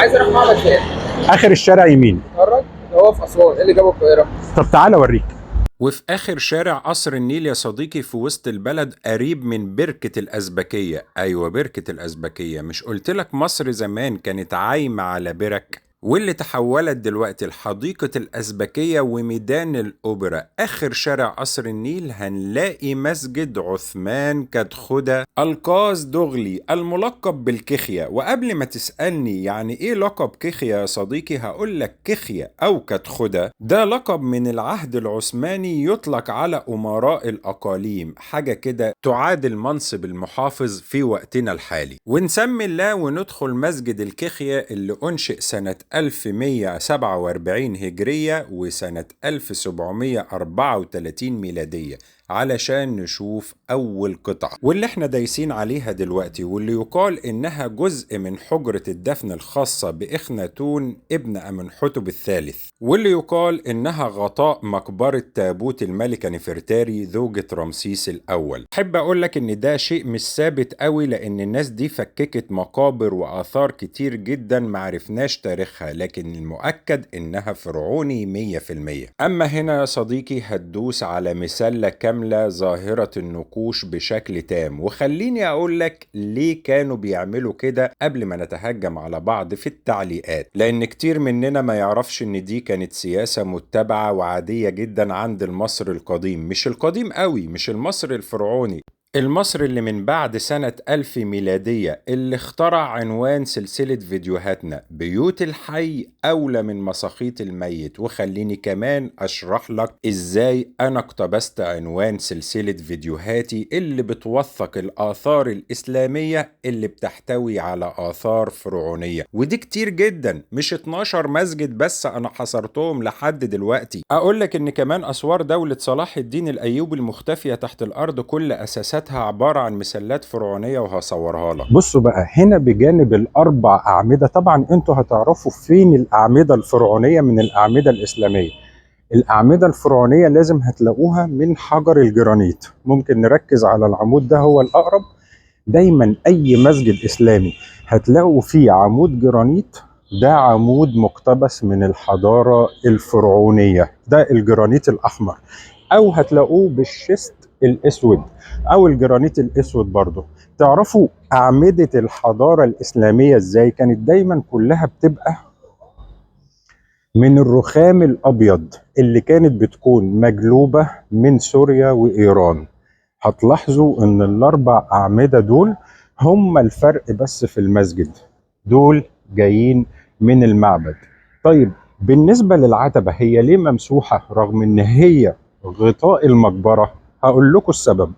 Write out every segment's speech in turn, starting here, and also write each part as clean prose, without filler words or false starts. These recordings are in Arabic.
عايز اروح معبد فين؟ اخر الشارع يمين. اتفرج. هو في اسوان، ايه اللي جابه القاهره؟ طب تعالى اوريك. وفي آخر شارع قصر النيل يا صديقي في وسط البلد قريب من بركة الأزبكية. أيوة بركة الأزبكية، مش قلتلك مصر زمان كانت عايمة على برك واللي تحولت دلوقتي لحديقة الأزبكية وميدان الأوبرا. آخر شارع قصر النيل هنلاقي مسجد عثمان كدخدة القاز دغلي الملقب بالكخية. وقبل ما تسألني يعني إيه لقب كخية يا صديقي، هقولك كخية أو كدخدة ده لقب من العهد العثماني يطلق على أمراء الأقاليم، حاجة كده تعادل منصب المحافظ في وقتنا الحالي. ونسمي الله وندخل مسجد الكخية اللي أنشئ سنة 1147 هجرية وسنة 1734 ميلادية علشان نشوف أول قطعة واللي احنا دايسين عليها دلوقتي، واللي يقال إنها جزء من حجرة الدفن الخاصة بإخناتون ابن أمنحتب الثالث، واللي يقال إنها غطاء مقبرة تابوت الملكة نفرتاري زوجة رمسيس الأول. أحب أقولك إن ده شيء مش ثابت قوي، لأن الناس دي فككت مقابر وآثار كتير جدا معرفناش تاريخها، لكن المؤكد إنها فرعوني 100%. أما هنا يا صديقي هتدوس على مسلة كاملة ظاهرة النقوش بشكل تام، وخليني أقولك ليه كانوا بيعملوا كده قبل ما نتهجم على بعض في التعليقات، لأن كتير مننا ما يعرفش إن دي كانت سياسة متبعة وعادية جدا عند المصري القديم، مش القديم قوي، مش المصري الفرعوني، المصري اللي من بعد سنة 1000 ميلادية، اللي اخترع عنوان سلسلة فيديوهاتنا بيوت الحي أولى من مساخيط الميت. وخليني كمان أشرح لك إزاي أنا اقتبست عنوان سلسلة فيديوهاتي اللي بتوثق الآثار الإسلامية اللي بتحتوي على آثار فرعونية، ودي كتير جدا، مش 12 مسجد بس أنا حصرتهم لحد دلوقتي. أقول لك إن كمان أسوار دولة صلاح الدين الأيوبي المختفية تحت الأرض كل أساساتها عبارة عن مسلات فرعونية، وهصورها لك. بصوا بقى هنا بجانب الاربع اعمده، طبعا انتوا هتعرفوا فين الاعمده الفرعونيه من الاعمده الاسلاميه. الاعمده الفرعونيه لازم هتلاقوها من حجر الجرانيت. ممكن نركز على العمود ده هو الاقرب. دايما اي مسجد اسلامي هتلاقوا فيه عمود جرانيت، ده عمود مقتبس من الحضاره الفرعونيه، ده الجرانيت الاحمر، او هتلاقوه بالشست الاسود او الجرانيت الاسود برضه. تعرفوا اعمده الحضاره الاسلاميه ازاي؟ كانت دايما كلها بتبقى من الرخام الابيض اللي كانت بتكون مجلوبه من سوريا وايران. هتلاحظوا ان الاربع اعمده دول هم الفرق بس في المسجد، دول جايين من المعبد. طيب بالنسبه للعتبه، هي ليه ممسوحه رغم ان هي غطاء المقبره؟ هقول لكم السبب.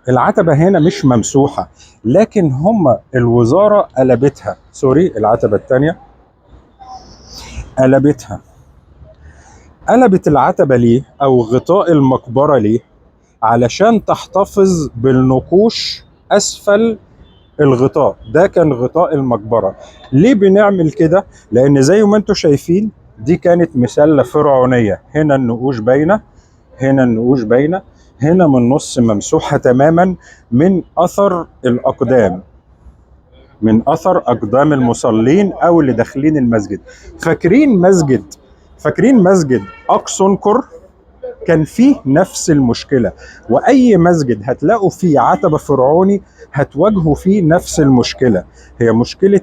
العتبة هنا مش ممسوحة، لكن هم الوزارة قلبتها، سوري العتبة التانية قلبتها. قلبت العتبة ليه أو غطاء المقبرة ليه؟ علشان تحتفظ بالنقوش أسفل الغطاء. ده كان غطاء المقبرة. ليه بنعمل كده؟ لأن زي ما انتم شايفين دي كانت مسلة فرعونية، هنا النقوش باينة، هنا النقوش باينة، هنا من النص ممسوحة تماما من أثر الأقدام، من أثر أقدام المصلين أو اللي داخلين المسجد. فاكرين مسجد أقصنكر؟ كان فيه نفس المشكلة. وأي مسجد هتلاقوا فيه عتبة فرعوني هتواجهوا فيه نفس المشكلة، هي مشكلة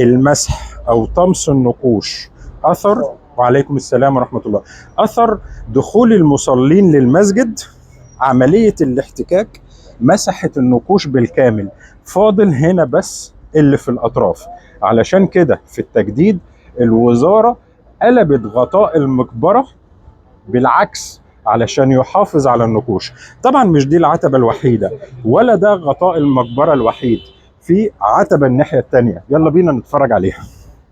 المسح أو طمس النقوش. أثر، وعليكم السلام ورحمة الله، أثر دخول المصلين للمسجد، عملية الاحتكاك مسحت النقوش بالكامل، فاضل هنا بس اللي في الأطراف. علشان كده في التجديد الوزارة قلبت غطاء المقبرة بالعكس علشان يحافظ على النقوش. طبعا مش دي العتبة الوحيدة ولا ده غطاء المقبرة الوحيد، في عتبة الناحية التانية، يلا بينا نتفرج عليها.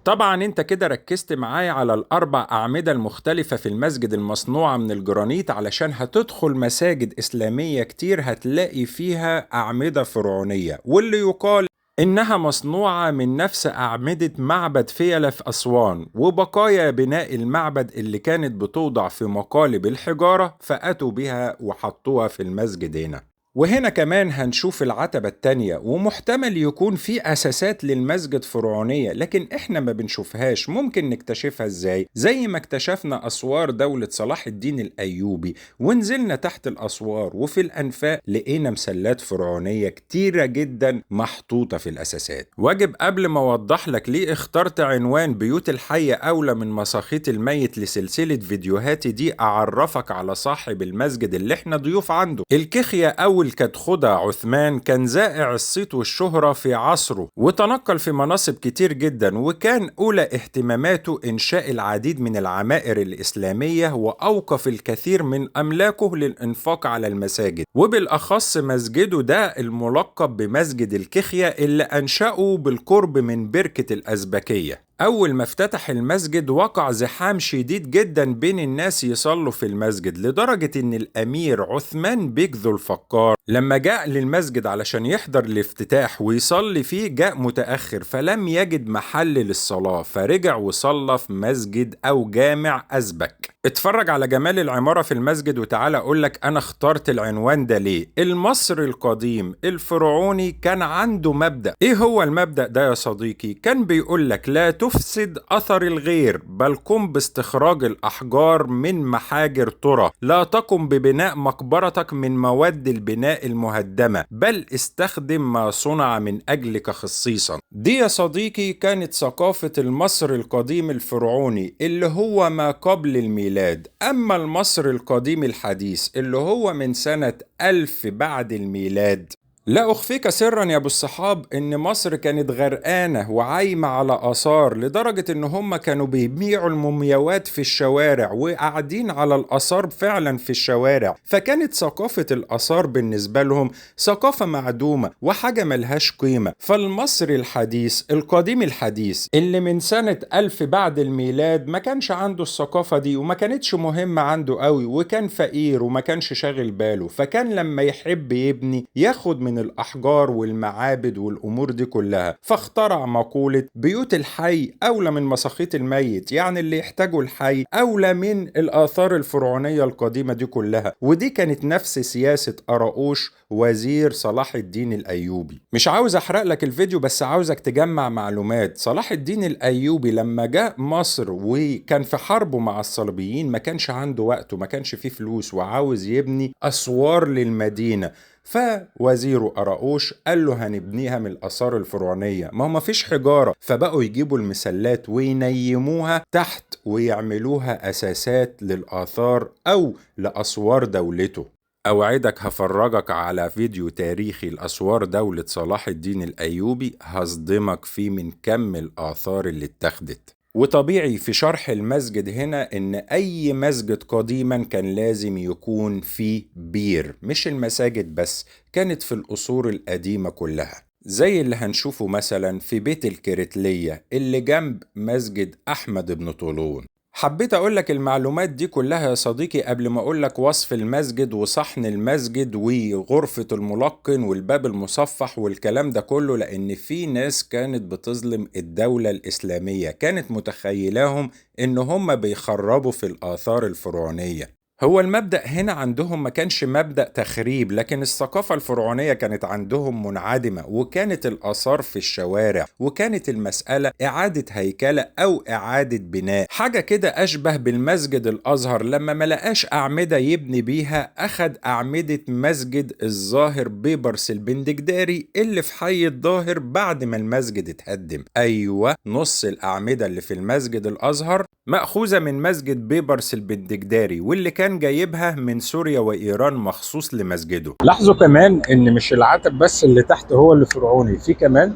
طبعا انت كده ركزت معايا على الاربع اعمدة المختلفة في المسجد المصنوعة من الجرانيت، علشان هتدخل مساجد اسلامية كتير هتلاقي فيها اعمدة فرعونية، واللي يقال إنها مصنوعة من نفس أعمدة معبد فيلة في أسوان، وبقايا بناء المعبد اللي كانت بتوضع في مقالب الحجارة فأتوا بها وحطوها في المسجد هنا. وهنا كمان هنشوف العتبة التانية، ومحتمل يكون في أساسات للمسجد فرعونية لكن إحنا ما بنشوفهاش. ممكن نكتشفها إزاي؟ زي ما اكتشفنا أسوار دولة صلاح الدين الأيوبي ونزلنا تحت الأسوار وفي الأنفاق لقينا مسلات فرعونية كتيرة جدا محطوطة في الأساسات. واجب قبل ما أوضح لك ليه اخترت عنوان بيوت الحية أولى من مساخيط الميت لسلسلة فيديوهاتي دي، أعرفك على صاحب المسجد اللي إحنا ضيوف عنده. الكخية أو الكدخدة عثمان كان زائع الصيت والشهرة في عصره، وتنقل في مناصب كتير جدا، وكان أولى اهتماماته إنشاء العديد من العمائر الإسلامية، وأوقف الكثير من أملاكه للإنفاق على المساجد، وبالأخص مسجده ده الملقب بمسجد الكخية اللي أنشأه بالقرب من بركة الأزبكية. أول ما افتتح المسجد وقع زحام شديد جدا بين الناس يصلوا في المسجد، لدرجة إن الأمير عثمان بيك ذو الفقار لما جاء للمسجد علشان يحضر الافتتاح ويصلي فيه جاء متأخر فلم يجد محل للصلاة، فرجع وصلى في مسجد أو جامع أزبك. اتفرج على جمال العمارة في المسجد وتعالى أقولك أنا اخترت العنوان ده ليه. المصري القديم الفرعوني كان عنده مبدأ. إيه هو المبدأ ده يا صديقي؟ كان بيقولك لا تفسد أثر الغير، بل قم باستخراج الأحجار من محاجر ترى، لا تقم ببناء مقبرتك من مواد البناء المهدمة، بل استخدم ما صنع من أجلك خصيصا. دي يا صديقي كانت ثقافة المصري القديم الفرعوني اللي هو ما قبل الميلاد. أما المصري القديم الحديث اللي هو من سنة 1000 بعد الميلاد، لا أخفيك سرا يا أبو الصحاب إن مصر كانت غرقانة وعايمة على آثار، لدرجة إن هم كانوا بيبيعوا المومياوات في الشوارع وقاعدين على الآثار فعلا في الشوارع. فكانت ثقافة الآثار بالنسبة لهم ثقافة معدومة وحاجة ملهاش قيمة. فالمصري الحديث القديم الحديث اللي من سنة 1000 بعد الميلاد ما كانش عنده الثقافة دي وما كانتش مهمة عنده قوي، وكان فقير وما كانش شاغل باله. فكان لما يحب يبني ياخد من الأحجار والمعابد والأمور دي كلها، فاخترع مقولة بيوت الحي أولى من مساخيط الميت، يعني اللي يحتاجوا الحي أولى من الآثار الفرعونية القديمة دي كلها. ودي كانت نفس سياسة أراؤوش وزير صلاح الدين الأيوبي. مش عاوز أحرق لك الفيديو بس عاوزك تجمع معلومات. صلاح الدين الأيوبي لما جاء مصر وكان في حربه مع الصليبيين ما كانش عنده وقت وما كانش فيه فلوس وعاوز يبني أسوار للمدينة، فوزيره أراؤوش قال له هنبنيها من الآثار الفرعونية، ما هو مفيش حجارة، فبقوا يجيبوا المسلات وينيموها تحت ويعملوها أساسات للآثار أو لأسوار دولته. أوعدك هفرجك على فيديو تاريخي لأسوار دولة صلاح الدين الأيوبي هصدمك فيه من كم الآثار اللي اتخذت. وطبيعي في شرح المسجد هنا إن أي مسجد قديما كان لازم يكون فيه بير، مش المساجد بس، كانت في الأصول القديمة كلها، زي اللي هنشوفه مثلا في بيت الكريتلية اللي جنب مسجد أحمد بن طولون. حبيت أقولك المعلومات دي كلها يا صديقي قبل ما أقولك وصف المسجد وصحن المسجد وغرفة الملقن والباب المصفح والكلام ده كله، لأن في ناس كانت بتظلم الدولة الإسلامية، كانت متخيلاهم إن هم بيخربوا في الآثار الفرعونية. هو المبدأ هنا عندهم ما كانش مبدأ تخريب، لكن الثقافة الفرعونية كانت عندهم منعدمة، وكانت الآثار في الشوارع، وكانت المسألة إعادة هيكلة أو إعادة بناء، حاجة كده أشبه بالمسجد الأزهر لما ملقاش أعمدة يبني بيها أخد أعمدة مسجد الظاهر بيبرس البندقداري اللي في حي الظاهر بعد ما المسجد اتهدم. أيوة، نص الأعمدة اللي في المسجد الأزهر مأخوذة من مسجد بيبرس البندقداري، واللي كان جايبها من سوريا وإيران مخصوص لمسجده. لاحظوا كمان ان مش العتب بس اللي تحت هو اللي فرعوني، في كمان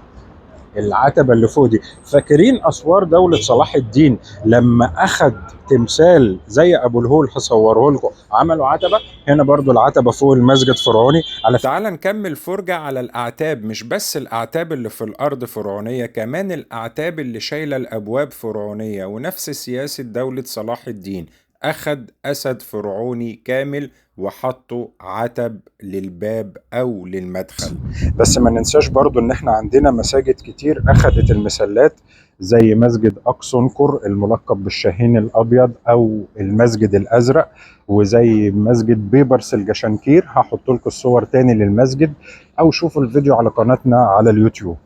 العتبة اللي فوق دي. فاكرين أسوار دولة صلاح الدين لما أخد تمثال زي أبو الهول هصوره لكم عملوا عتبة؟ هنا برضو العتبة فوق المسجد فرعوني. تعال نكمل فرجة على الأعتاب. مش بس الأعتاب اللي في الأرض فرعونية، كمان الأعتاب اللي شايلة الأبواب فرعونية، ونفس سياسة دولة صلاح الدين، أخد أسد فرعوني كامل وحطوا عتب للباب أو للمدخل. بس ما ننساش برضو ان احنا عندنا مساجد كتير اخدت المسلات زي مسجد أقصنكر الملقب بالشاهين الأبيض أو المسجد الأزرق، وزي مسجد بيبرس الجشنكير. هحط لكم الصور تاني للمسجد، أو شوفوا الفيديو على قناتنا على اليوتيوب.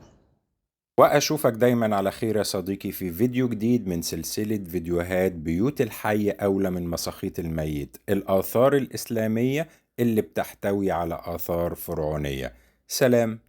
وأشوفك دايما على خير يا صديقي في فيديو جديد من سلسلة فيديوهات بيوت الحي أولى من مساخيط الميت، الآثار الإسلامية اللي بتحتوي على آثار فرعونية. سلام.